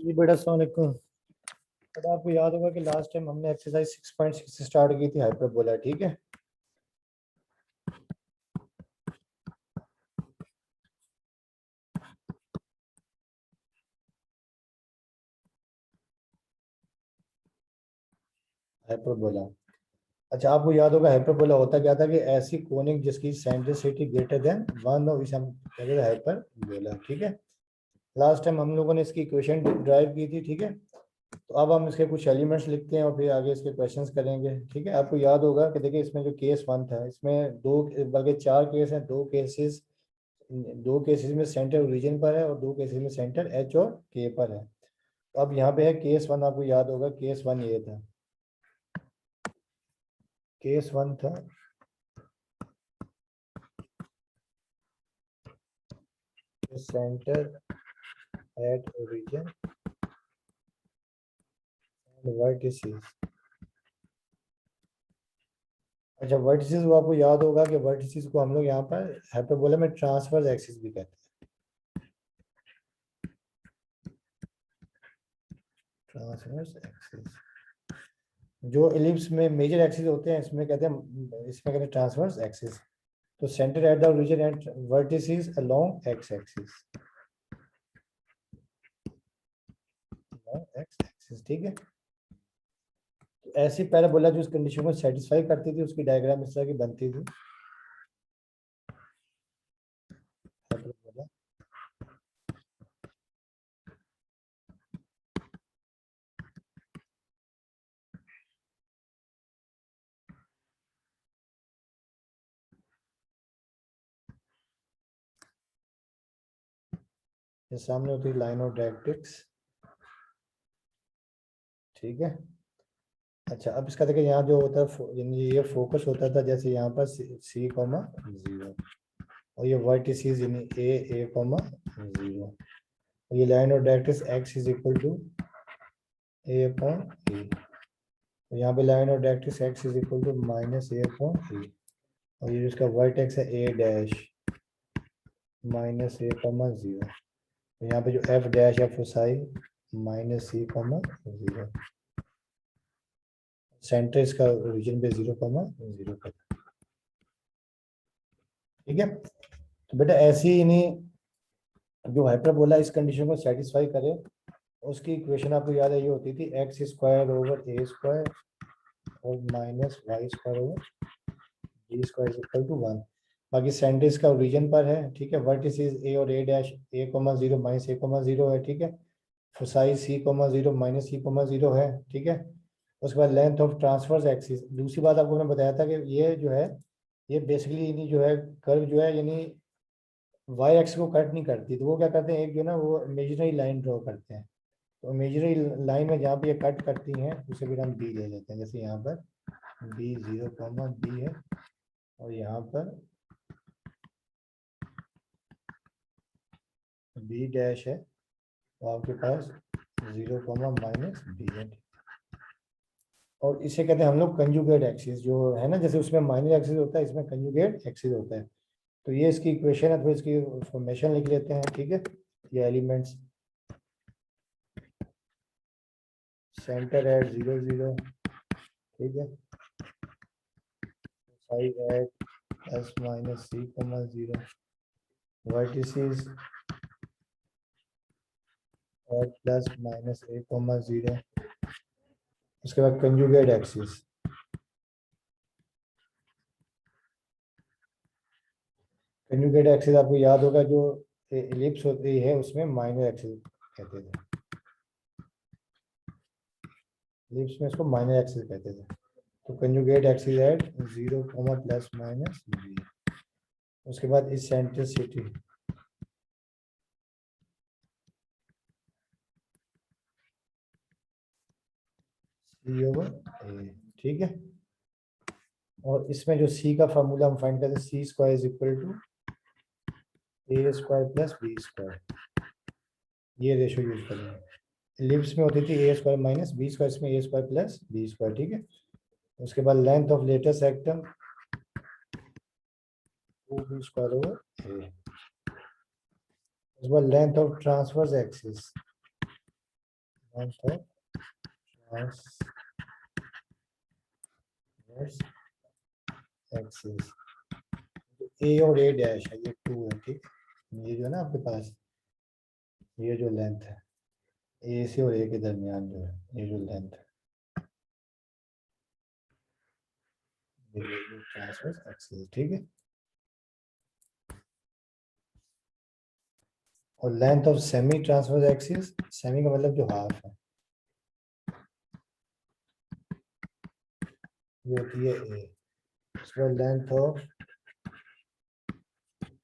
जी बेटा अस्सलाम वालेकुम। बेटा आपको याद होगा कि लास्ट टाइम हमने एक्सरसाइज 6.6 से स्टार्ट की थी हाइपरबोला, ठीक है। हाइपरबोला, अच्छा आपको याद होगा हाइपरबोला होता क्या था कि ऐसी कोनिक जिसकी सेंट्रिसिटी ग्रेटर देन 1 हो, इसे हम कहते थे हाइपरबोला, ठीक है। लास्ट टाइम हम लोगों ने इसकी इक्वेशन ड्राइव की थी, ठीक है। तो अब हम इसके कुछ एलिमेंट्स लिखते हैं और फिर आगे इसके क्वेश्चंस करेंगे, ठीक है। आपको याद होगा कि देखिए इसमें जो केस 1 था, इसमें दो बल्कि 4 केस हैं। दो केसेस में सेंटर ओरिजिन पर है और दो केसेस में सेंटर एच और के पर है। तो अब यहाँ पे है केस 1। आपको याद होगा केस 1 ये था। केस 1 था centre at origin and vertices. अच्छा वर्टिसेस, वो आपको याद होगा कि वर्टिसेस को हम लोग यहाँ पर हाइपरबोला में ट्रांसवर्स एक्सिस भी कहते हैं। ट्रांसवर्स एक्सिस जो एलिप्स में मेजर एक्सिस होते हैं, इसमें कहते हैं ट्रांसवर्स एक्सिस। तो centre at the origin and vertices along x axis, x axis, ठीक है। ऐसी पैराबोला जो इस कंडीशन को सेटिस्फाई करती थी उसकी डायग्राम इस तरह की बनती थी। पैराबोला ये सामने होती है लाइन ऑफ डायरेक्ट्रिक्स, ठीक है। अच्छा अब इसका देखिए यहाँ जो होता है यानी ये फोकस होता था, जैसे यहाँ पर सी कॉमा 0 और ये वर्टिसेस यानी ए कॉमा 0। ये line of directrix x is equal to a upon a. तो यहाँ पे line of directrix x is equal to minus a upon a. और ये जिसका वर्टेक्स है a dash minus a comma 0। तो यहाँ पे जो एफ डैश है फोसाई माइनस सी कॉमा 0। सेंटर इसका ओरिजिन पे 0,0 पर, ठीक है। तो बेटा ऐसी ही नहीं जो हाइपरबोला इस कंडीशन को सेटिस्फाई करे उसकी इक्वेशन आपको याद है, ये होती थी x square over a square और minus y square over b square equal to 1। बाकी सेंटर इसका ओरिजिन पर है, ठीक है। वर्टिसेस ए और a dash A comma 0 minus a comma 0 है, ठीक है। फोसाई सी कॉमा 0 माइनस सी कॉमा 0 है, ठीक है। उसके बाद लेंथ ऑफ ट्रांसफर्स एक्सिस। दूसरी बात आपको मैंने बताया था कि ये जो है ये बेसिकली यानी जो है कर्व जो है यानी वाई एक्स को कट नहीं करती। तो वो क्या करते हैं, एक जो ना वो इमेजिनरी लाइन ड्रॉ करते हैं। तो इमेजिनरी लाइन में जहाँ पे ये कट करती हैं उसे फिर हम बी ले लेते हैं। जैसे यहाँ पर बी 0, बी है और यहाँ पर बी डैश है तो आपके पास 0, माइनस बी है। और इसे कहते हैं हम लोग कंजुगेट एक्सिस जो है ना, जैसे उसमें माइनर एक्सिस होता है इसमें कंजुगेट एक्सिस होता है। तो ये इसकी इक्वेशन है, तो इसकी फॉर्मेशन लिख लेते हैं, ठीक है। ये एलिमेंट्स सेंटर एट 0, 0, ठीक है। Five at S minus c comma 0, vertices at plus minus a comma 0। उसके बाद कंजुगेट एक्सिस, कंजुगेट एक्सिस आपको याद होगा जो एलिप्स होती है उसमें माइनर एक्सिस कहते थे। एलिप्स में इसको माइनर एक्सिस कहते थे। तो conjugate axis at 0, plus minus b. उसके बाद इसेंट्रिसिटी सी ओवर ए, ठीक है। और इसमें जो सी का फार्मूला हम फाइंड करते हैं, c square is equal to a square plus b square. ये रेशो यूज करेंगे। एलिप्स में होती थी a square minus b square, इसमें a square plus b square, ठीक है। उसके बाद length of latus rectum 2b square over a. उसके बाद length of transverse axis length of transverse axis, a और ए डैश है, ये 2 है, ठीक। ये जो है ना आपके पास, ये जो लेंथ है ए से और ए के दरमियान जो है, ये जो लेंथ है, ये ट्रांसवर्स एक्सिस, ठीक है। और length of semi transverse axis, semi का मतलब जो हाफ है, ये होती है ए। उसके बाद लेंथ ऑफ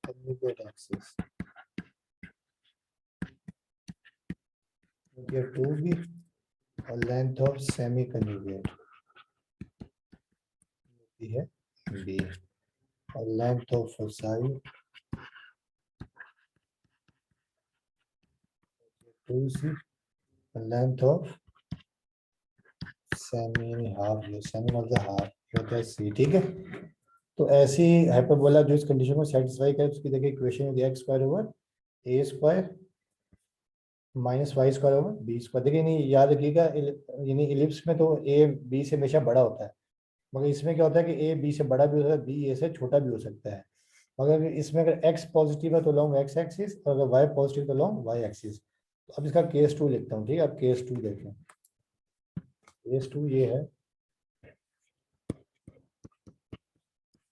कंजुगेट एक्सिस, ये 2 भी। और लेंथ ऑफ सेमी कंजुगेट होती है बी। और length of foci 2c। Length of semi half, ये सेमी मतलब हाफ, ये होता है सी, ठीक है। तो ऐसी हाइपरबोला जो इस कंडीशन को सेटिस्फाई करे, उसकी देखिए इक्वेशन होती है x square over a square minus y square over b square. देखिए नहीं, याद रखिएगा, यानी इलिप्स में तो ए बी से हमेशा बड़ा होता है, मगर इसमें क्या होता है कि ए बी से बड़ा भी हो सकता है, बी ए से छोटा भी हो सकता है। मगर इसमें अगर एक्स पॉजिटिव है तो लॉन्ग एक्स एक्सिस, और अगर वाई पॉजिटिव तो लॉन्ग वाई एक्सिस। तो अब इसका केस 2 लिखता हूँ, ठीक है। अब केस 2 देखें, केस 2 ये है,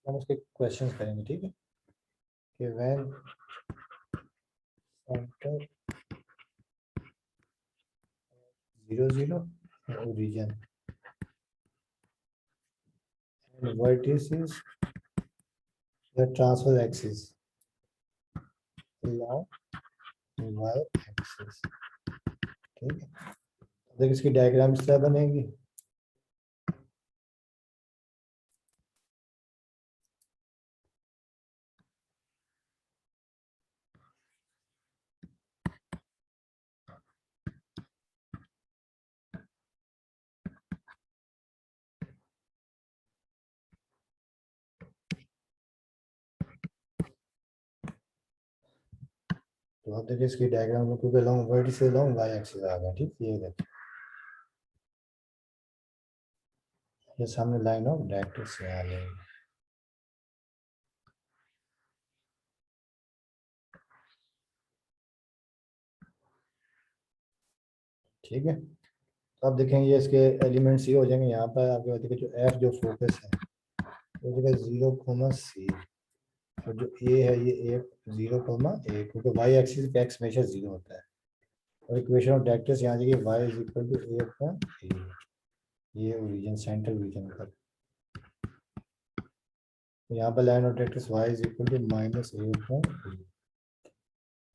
हम उसके क्वेश्चंस करेंगे, ठीक है। कि when centre 0 0 origin and vertices the transverse axis along y axis, ठीक है। देखिए इसकी डायग्राम इस तरह बनेगी। तो आप देखिए इसकी डायग्राम में क्योंकि long vertices long y axis आ गया, ठीक। ये देखिए, ये सामने लाइन ऑफ डायरेक्ट्रिक्स से आ गई, ठीक है। तो आप देखेंगे ये इसके एलिमेंट्स ये हो जाएंगे। यहाँ पर आपके देखिए जो एफ जो फोकस है वो जगह 0,c, और जो ए है ये ए 0,a, क्योंकि वाई एक्सिस पे एक्स हमेशा 0 होता है। और इक्वेशन ऑफ डायरेक्ट्रिक्स यहाँ देखिए y is equal to a upon a, ये ओरिजिन सेंट्रल रीजन का। यहाँ पर line of directrix y is equal to minus a upon a,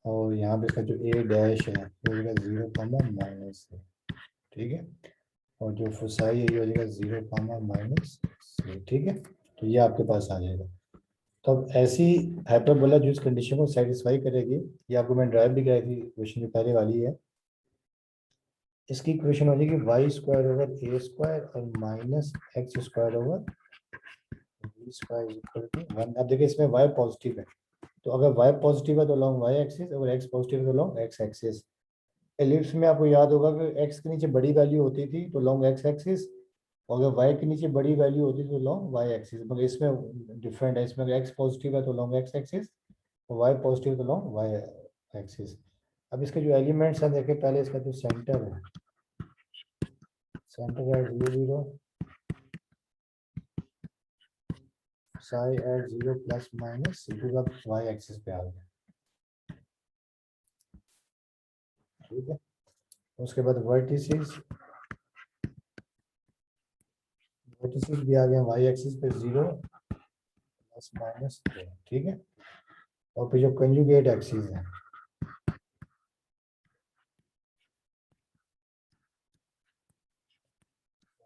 और यहाँ पे इसका जो a डैश है वो हो जाएगा 0,-a, ठीक है। और जो फोसाई है ये हो जाएगा 0,-c, ठीक है। तो ये आपके पास आ जाएगा। तो अब ऐसी हाइपरबोला जो इस कंडीशन को सेटिस्फाई करेगी, ये आपको मैं ड्राइव भी कराई थी, क्वेश्चन जो पहले वाली है। इसकी इक्वेशन हो जाएगी y square over a square और minus x square over b square equal to 1। अब देखिए इसमें y पॉजिटिव है, तो अगर y पॉजिटिव है तो लॉन्ग y एक्सिस, अगर x पॉजिटिव है तो लॉन्ग x एक्सिस। एलिप्स में आपको याद होगा कि x के नीचे बड़ी वैल्यू होती थी तो लॉन्ग x एक्सिस, और अगर y के नीचे बड़ी वैल्यू होती थी तो लॉन्ग y एक्सिस। मगर इसमें डिफरेंट है, इसमें अगर x पॉजिटिव है तो लॉन्ग x एक्सिस, और y पॉजिटिव तो लॉन्ग y एक्सिस। अब इसके जो एलिमेंट्स हैं देखें, पहले इसका जो सेंटर है, सेंटर है 0 0, Sai eight 0 plus minus c2 का y एक्सिस पे आ गया, ठीक है। उसके बाद वर्टिसेस भी आ गए y एक्सिस पे 0 प्लस माइनस, ठीक है। और फिर जो कंजुगेट एक्सिस है,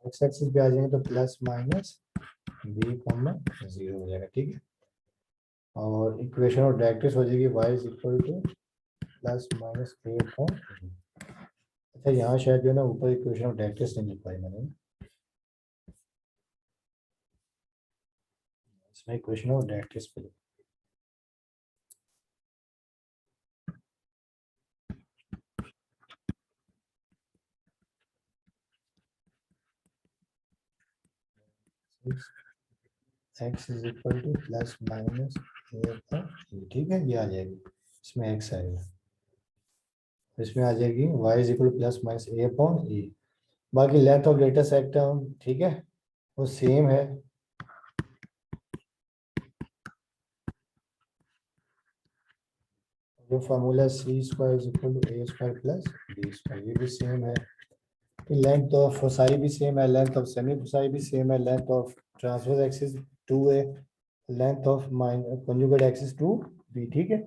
x एक्सिस पे आ जाएंगे तो प्लस माइनस b, 0 हो जाएगा, ठीक है। और इक्वेशन ऑफ डायरेक्ट्रिक्स हो जाएगी y is equal to plus minus a upon b। अच्छा यहाँ शायद जो है ना ऊपर इक्वेशन ऑफ डायरेक्ट्रिक्स नहीं लिख पाई मैंने, इसमें इक्वेशन ऑफ डायरेक्ट्रिक्स पे x is equal to plus minus a, ठीक है, ये आ जाएगी, इसमें x आएगा, इसमें आ जाएगी y is equal to plus minus a upon e. बाकी लेंथ ऑफ लेटेस्ट सेक्टर, ठीक है, वो सेम है, जो formula c square is equal to a square plus b square, ये भी सेम है। लेंथ ऑफ फोसाई भी सेम है, लेंथ ऑफ सेमी फोसाई भी सेम है, length of transverse axis 2a, length of conjugate axis 2b, ठीक है।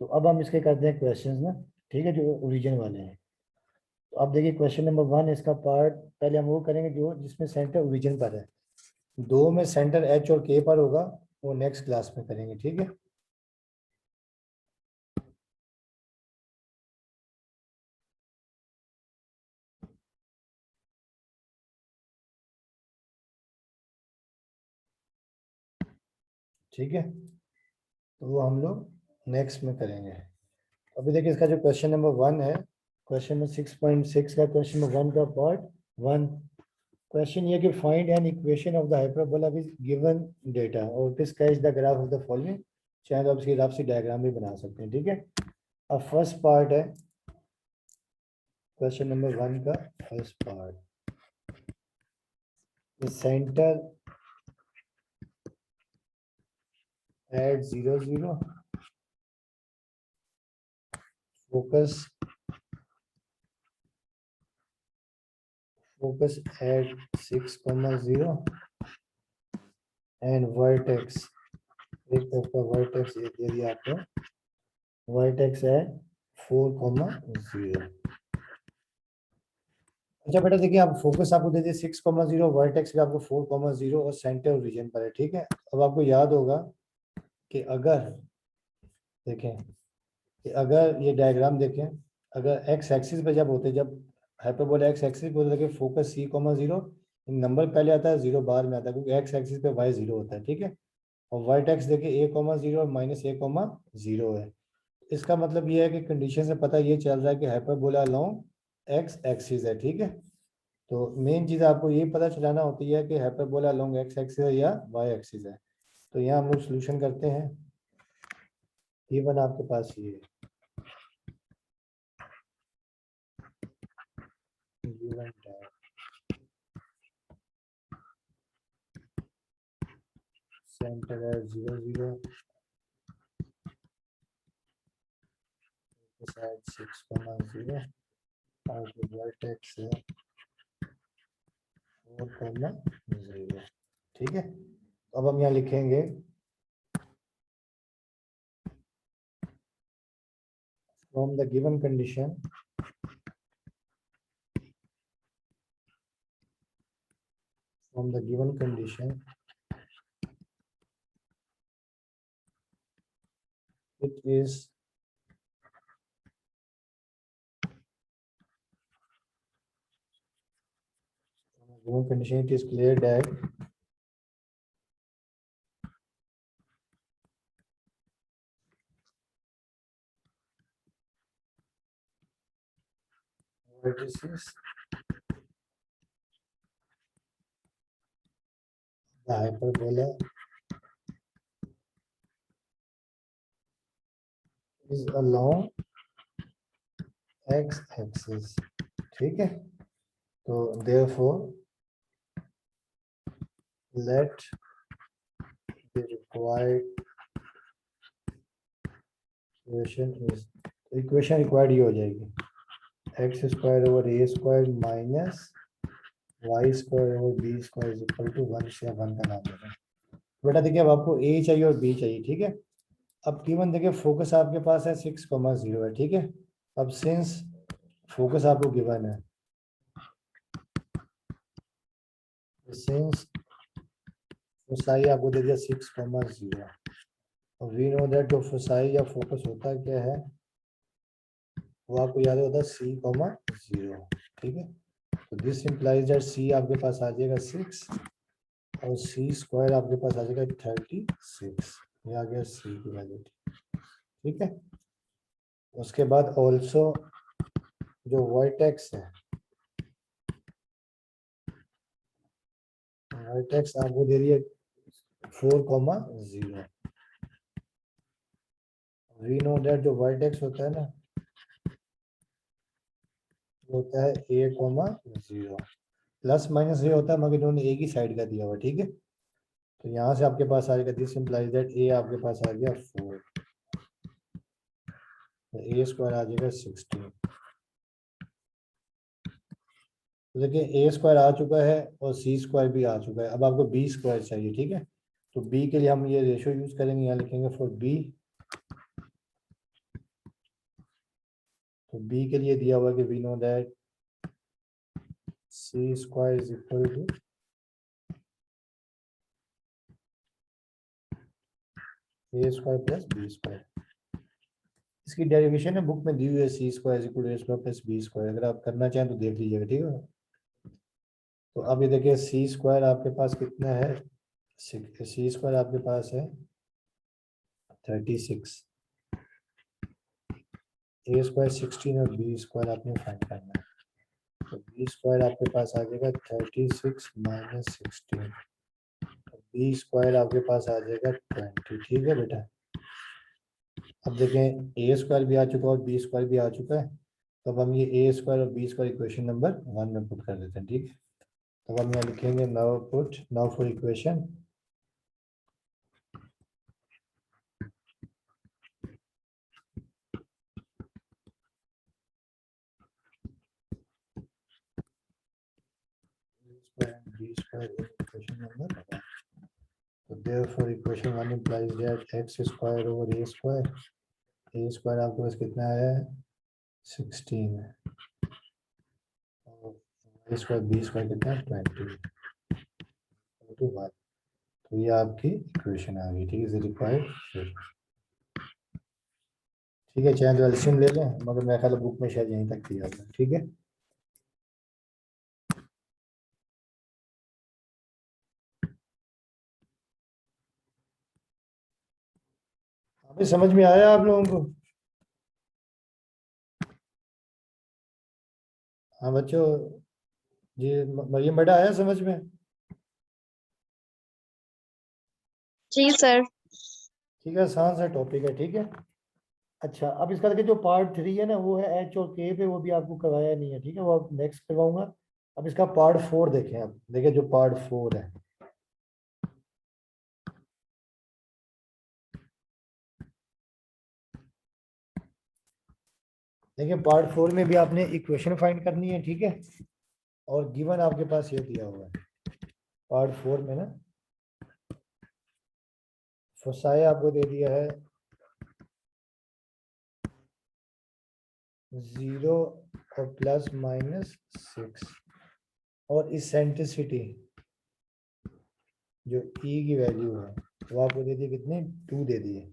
तो अब हम इसके करते हैं क्वेश्चंस ना, ठीक है, जो ओरिजिन वाले हैं। तो अब देखिए क्वेश्चन नंबर 1, इसका पार्ट पहले हम वो करेंगे जो जिसमें सेंटर ओरिजिन पर है, दो में सेंटर एच और के पर होगा, वो नेक्स्ट क्लास में करेंगे, ठीक है। ठीक है, तो वो हम लोग नेक्स्ट में करेंगे। अभी देखिए इसका जो क्वेश्चन नंबर 1 है, क्वेश्चन नंबर 6.6 का क्वेश्चन नंबर 1 का पार्ट 1, क्वेश्चन ये कि find an equation of the hyperbola with given data और फिर sketch the graph of the following, चाहे तो आप इसकी रफ सी डायग्राम भी बना सकते हैं, ठीक है। अब फर्स्ट पार्ट है क्वेश्चन नंबर 1 का first part, the centre at 0 0, focus at 6, 0 and vertex, एक तरफ का वर्टेक्स ये दे दिया आपको, वर्टेक्स है 4, 0। अच्छा बेटा देखिए, आप फोकस आपको दे दिए 6, 0, वर्टेक्स भी आपको 4, 0 और सेंटर रीजन पर है, ठीक है। अब आपको याद होगा कि अगर देखें कि अगर ये डायग्राम देखें, अगर एक्स एक्सिस पे जब होते, जब हाइपरबोला एक्स एक्सिस पे होता है कि फोकस C, 0, नंबर पहले आता है, 0 बाद में आता है, क्योंकि एक्स एक्सिस पे y 0 होता है, ठीक है। और वर्टेक्स देखिए A, 0 और -A, 0 है। इसका मतलब ये है कि कंडीशन से पता ये चल रहा है कि हाइपरबोला अलोंग एक्स एक्सिस है, ठीक है। तो मेन चीज़ आपको ये पता चलाना होती है कि हाइपरबोला अलोंग एक्स एक्सिस है या वाई एक्सिस है। तो यहाँ हम लोग सोल्यूशन करते हैं, गिवन आपके पास ये गिवन सेंटर है 0 0, साइड 6, 0 और वर्टेक्स है 4, 0, ठीक है। अब हम यहाँ लिखेंगे from the given condition, from the given condition it is given condition it is clear that vertices the hyperbola is along x axis, ठीक है। तो therefore let the required equation required ये हो जाएगी x square over a square minus y square over b square is equal to 1 से 1 का नाम देना। बेटा देखिए अब आपको a चाहिए और b चाहिए, ठीक है। अब गिवन देखिए फोकस आपके पास है 6, 0 है, ठीक है। अब सिंस फोकस आपको गिवन है, सिंस फोसाई आपको दे दिया 6, 0, और वी नो दैट जो फोसाई या फोकस होता क्या है, वो आपको याद होता है C, 0, ठीक है। तो दिस इंप्लाइज दैट C आपके पास आ जाएगा 6 और C स्क्वायर आपके पास आ जाएगा 36, ये आ गया C की वैल्यू, ठीक है। उसके बाद ऑल्सो जो वर्टेक्स है, वर्टेक्स आपको दे दिया 4,0। वी नो दैट जो वर्टेक्स होता है ना वो होता है a,0 प्लस माइनस ये होता है मगर इन्होंने एक ही साइड का दिया हुआ, ठीक है। तो यहाँ से आपके पास आ जाएगा, दिस इंप्लाइज दैट ए आपके पास आ गया 4, तो ए स्क्वायर आ जाएगा 16। तो देखिए ए स्क्वायर आ चुका है और सी स्क्वायर भी आ चुका है, अब आपको बी स्क्वायर चाहिए, ठीक है। तो बी के लिए हम ये रेशियो यूज करेंगे, यहाँ लिखेंगे फॉर बी। तो बी के लिए दिया हुआ कि we know that c square is equal to a square plus b square. इसकी डेरिवेशन है बुक में दी हुई है, c square equal to a square plus b square. अगर आप करना चाहें तो देख लीजिएगा, ठीक है। तो अब ये देखिए सी स्क्वायर आपके पास कितना है, सी स्क्वायर आपके पास है 36, ए स्क्वायर 16 और बी स्क्वायर आपने फाइंड करना है। तो बी स्क्वायर आपके पास आ जाएगा 36 माइनस 16, बी स्क्वायर आपके पास आ जाएगा 20, ठीक है बेटा। अब देखें ए स्क्वायर भी आ चुका है और बी स्क्वायर भी आ चुका है, तो अब हम ये ए स्क्वायर और बी स्क्वायर इक्वेशन नंबर 1 में पुट कर देते हैं, ठीक है। तो हम यहाँ लिखेंगे now for equation b square equation number 1। तो therefore equation 1 implies that x square over a square, a square आपके पास कितना है 16 है और a square b square कितना है 20 to 1। तो ये आपकी इक्वेशन आ गई, ठीक है, रिक्वायर्ड। ठीक है, चाहे तो एलसीएम ले लें मगर मेरे ख्याल बुक में शायद यहीं तक दिया होगा, ठीक है। अभी समझ में आया आप लोगों को? हाँ बच्चों, जी मरियम बेटा आया समझ में? जी सर। ठीक है, आसान सा टॉपिक है, ठीक है। अच्छा, अब इसका देखिए जो पार्ट 3 है ना वो है एच और के पे, वो भी आपको करवाया नहीं है, ठीक है, वो आप नेक्स्ट करवाऊंगा। अब इसका पार्ट 4 देखें, आप देखिए जो पार्ट 4 है, देखिए पार्ट 4 में भी आपने इक्वेशन फाइंड करनी है, ठीक है। और गिवन आपके पास ये दिया हुआ है पार्ट 4 में ना, फोसाई आपको दे दिया है 0 और प्लस माइनस 6, और इसेंट्रिसिटी जो ई की वैल्यू है वो आपको दे दी कितने 2 दे दिए।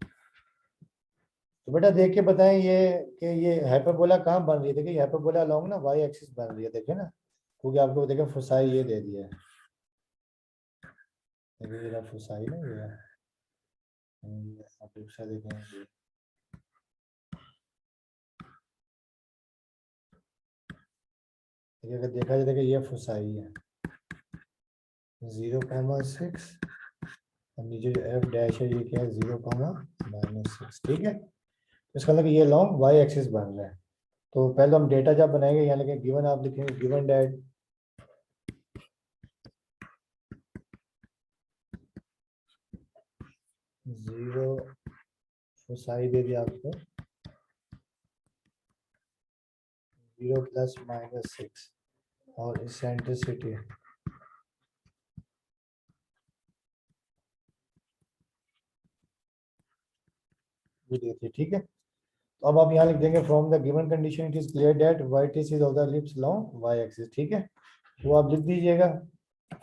तो बेटा देख के बताएं ये कि ये हाइपरबोला कहाँ बन रही है। देखिए हाइपरबोला अलोंग ना वाई एक्सिस बन रही है, देखिए ना, क्योंकि आपको देखिए फोसाई ये दे दिया है, देखिए ये फोसाई ना ये आप दूसरा देखेंगे, देखिए अगर देखा जाए देखिए ये फोसाई है 0,6 और नीचे जो एफ डैश है ये क्या है 0,-6, ठीक है। तो इसका मतलब ये लॉन्ग वाई एक्सिस बन रहा है। तो पहले हम डेटा जब बनाएंगे यहाँ लिखेंगे गिवन, आप लिखेंगे गिवन डेट 0 फोसाई दे दिया आपको 0 प्लस माइनस 6 और इसेंट्रिसिटी भी देती है, ठीक है। तो अब आप यहाँ लिख देंगे from the given condition it is clear that vertices of the ellipse along y axis, ठीक है। वो आप लिख दीजिएगा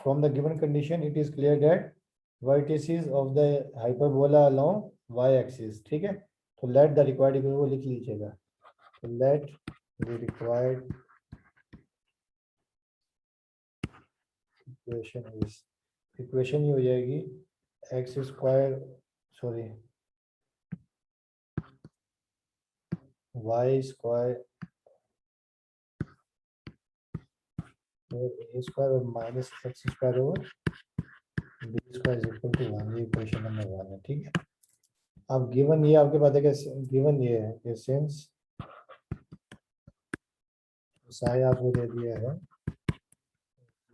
from the given condition it is clear that vertices of the hyperbola along y axis, ठीक है। तो लेट द रिक्वायर्ड इक्वेशन वो लिख लीजिएगा, तो let the required equation is, equation ही हो जाएगी x square sorry y square और ए स्क्वायर और minus x square over square is equal to 1, ये इक्वेशन नंबर 1 है, ठीक है। अब गिवन ये आपके पास है कि गिवन ये है कि सिंस साई आपको दे दिया है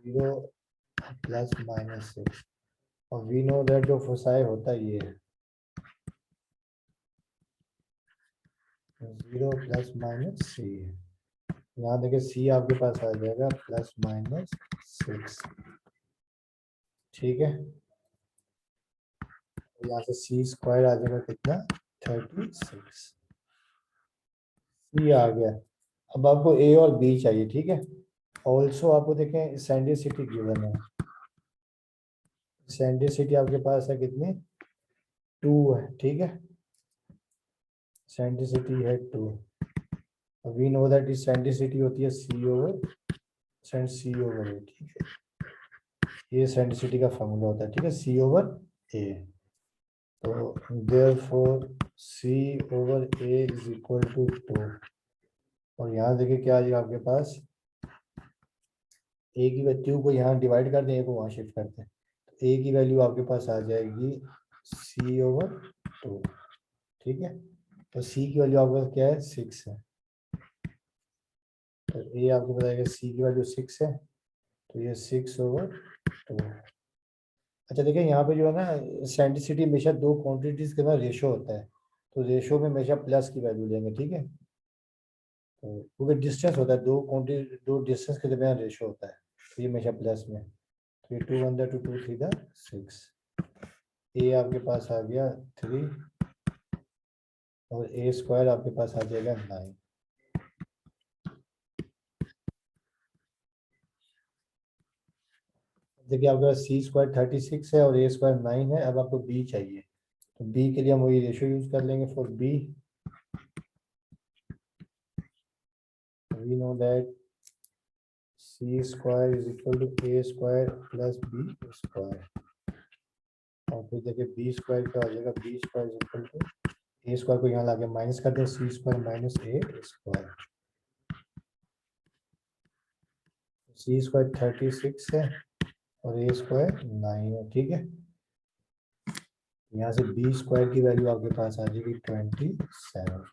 0 प्लस माइनस 6 और वी नो दैट जो फोसाई होता है ये है 0 प्लस माइनस सी है। यहाँ देखिए सी आपके पास आ जाएगा प्लस माइनस 6, ठीक है। यहाँ से सी स्क्वायर आ जाएगा कितना 36, सी आ गया। अब आपको ए और बी चाहिए, ठीक है। ऑल्सो आपको देखें एसेंट्रिसिटी गिवन है, एसेंट्रिसिटी आपके पास है कितनी 2 है, ठीक है। एसेंट्रिसिटी है 2, वी नो दैट एसेंट्रिसिटी होती है सी ओवर ए, ठीक है। ये एसेंट्रिसिटी का फॉर्मूला होता है, ठीक है, सी ओवर ए। तो therefore c over a is equal to 2 और यहाँ देखिए क्या आ जाएगा आपके पास, ए की वैल्यू को यहाँ डिवाइड कर दें, ए को वहाँ शिफ्ट करते हैं, तो ए की वैल्यू आपके पास आ जाएगी सी ओवर 2, ठीक है। तो सी की वैल्यू आपके पास क्या है 6 है, तो ए आपको बताएगा सी की वैल्यू 6 है, तो ये 6 ओवर 2। अच्छा देखिए यहाँ पे जो है ना सेंटिसिटी हमेशा दो क्वांटिटीज के ना रेशो होता है, तो रेशो में हमेशा प्लस की वैल्यू लेंगे, ठीक है। तो क्योंकि डिस्टेंस होता है, दो क्वांटिटी दो डिस्टेंस के दरमियान रेशो होता है, तो ये हमेशा प्लस में, तो ये 2 1 2 2 3 6, ए आपके पास आ गया 3 और ए स्क्वायर आपके पास आ जाएगा 9। देखिए आपके पास सी स्क्वायर 36 है और ए स्क्वायर 9 है। अब आपको बी चाहिए, तो बी के लिए हम वही रेशो यूज कर लेंगे। For b we know that c square is equal to a square plus b square, और फिर देखिए बी स्क्वायर क्या हो जाएगा, b square is equal to a square को यहाँ लाके माइनस कर दें, c square minus a square. C square 36 है और ए स्क्वायर 9 है, ठीक है। यहाँ से बी स्क्वायर की वैल्यू आपके पास आ जाएगी 27।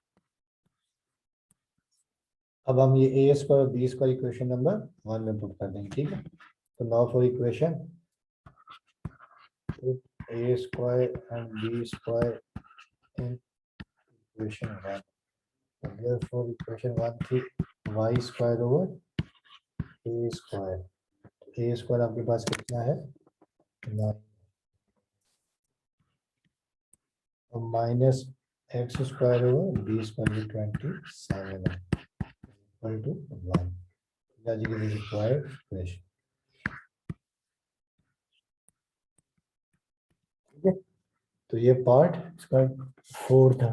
अब हम ये ए स्क्वायर और बी स्क्वायर इक्वेशन नंबर 1 में पुट कर देंगे, ठीक है। तो now for equation a square and b square in equation 1, therefore equation 1 थी y square over a square, a square आपके पास कितना है 9 और minus x square over b square 27 है equal to 1, that is the required equation, ठीक है। तो ये पार्ट इसका 4 था।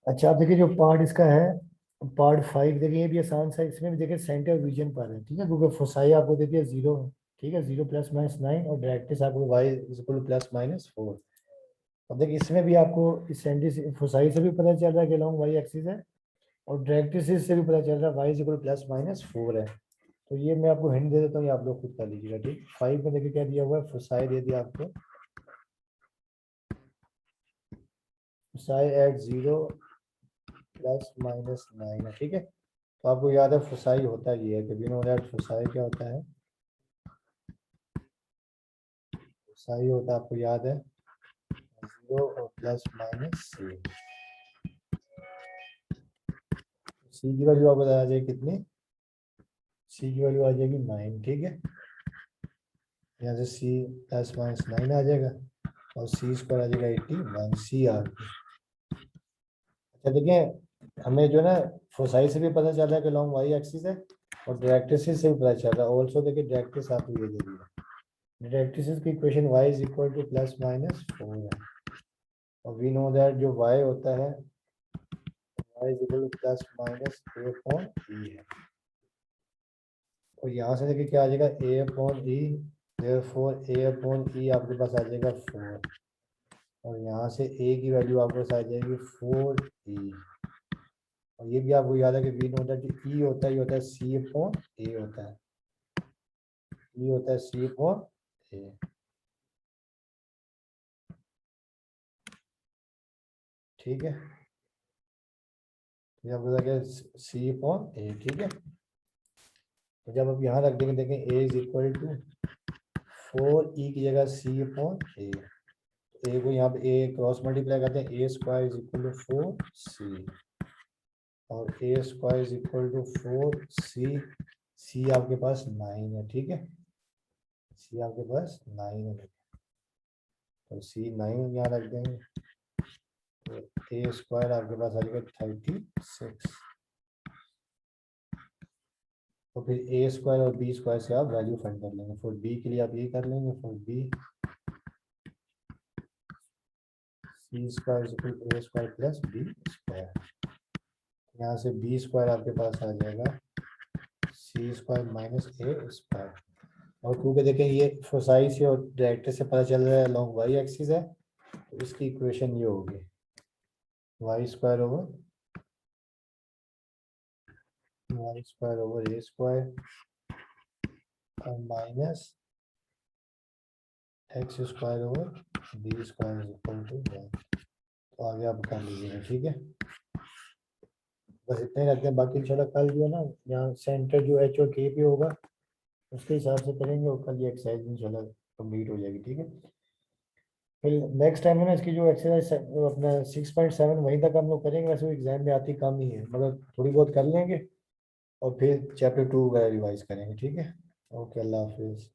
अच्छा आप देखिए जो पार्ट इसका है पार्ट 5, देखिए ये भी आसान सा, इसमें भी देखिए सेंटर रीजन पर है, ठीक है, क्योंकि फोसाई आपको देती है 0, ठीक है, 0 प्लस माइनस 9 और डायरेक्ट्रिक्स आपको y is equal to plus minus 4। अब देखिए इसमें भी आपको इस सेंटर फोसाई से भी पता चल रहा है कि लॉन्ग वाई एक्सिस है और डायरेक्ट्रिक्स से भी पता चल रहा है y is equal to plus minus 4 है। तो ये मैं आपको हिंट दे देता हूँ, ये आप लोग खुद कर लीजिएगा, ठीक। 5 में देखिए क्या दिया हुआ है, फोसाई दे दिया आपको, फोसाई एट 0 प्लस माइनस 9 है, ठीक है। तो आपको याद है फोसाई होता ये है कि वी नो दैट फोसाई क्या होता है, फोसाई होता है आपको याद है 0 और प्लस माइनस सी की वैल्यू आपको आ जाएगी कितनी, सी की वैल्यू आ जाएगी 9, ठीक है। यहाँ से सी प्लस माइनस 9 आ जाएगा और सी स्क्वायर आ जाएगा 81, सी आ गई। अच्छा देखिए हमें जो ना फोसाई से भी पता चल रहा है कि लॉन्ग वाई एक्सिस है और डायरेक्ट्रिक्स से भी पता चल रहा है ऑल्सो। देखिए डायरेक्ट्रिक्स आपको ये दे दी है, डायरेक्ट्रिक्स की equation y is equal to plus minus 4 है और वी नो दैट जो y होता है y is equal to plus minus a upon e है, और यहाँ से देखिए क्या आ जाएगा a upon e, therefore a upon e आपके पास आ जाएगा 4 और यहाँ से a की वैल्यू आपके पास आ जाएगी 4e, और ये भी आपको याद है कि वी नो दैट e होता है, ये होता है c अपॉन a होता है, ये होता है सी अपॉन ए। ठीक है, जब बोला सी अपॉन ए, ठीक है। तो जब आप यहाँ रख देंगे, देखें ए इज इक्वल टू 4 ई की जगह सी अपॉन ए, ए को यहाँ पे ए क्रॉस मल्टीप्लाई करते हैं, ए स्क्वायर इज इक्वल टू 4 सी, और a square is equal to 4 सी, सी आपके पास 9 है, ठीक है, सी आपके पास 9 है, तो सी 9 यहाँ रख देंगे, तो ए स्क्वायर आपके पास आ जाएगा 36। तो फिर ए स्क्वायर और बी स्क्वायर से आप वैल्यू फाइंड कर लेंगे। फॉर बी के लिए आप ये कर लेंगे, for b c square is equal to a square plus b square, यहाँ से बी स्क्वायर आपके पास आ जाएगा c square minus a square, और क्योंकि देखें ये फोसाई से और डायरेक्टर से पता चल रहा है लॉन्ग वाई एक्सिस है, तो इसकी इक्वेशन ये होगी y square over a square और minus x square over b square is equal to 1। तो आगे आप कर लीजिएगा, ठीक है, बस इतना ही रखते हैं। बाकी इंशाल्लाह कल जो है ना, यहाँ सेंटर जो एच और के पे होगा उसके हिसाब से करेंगे, और कल ये एक्सरसाइज इंशाल्लाह कंप्लीट हो जाएगी, ठीक है। फिर नेक्स्ट टाइम है ना, इसकी जो एक्सरसाइज अपना 6.7 वहीं तक हम लोग करेंगे, वैसे वो एग्जाम में आती कम ही है, मगर थोड़ी बहुत कर लेंगे और फिर चैप्टर 2 वगैरह रिवाइज करेंगे, ठीक है। ओके, अल्लाह हाफिज़।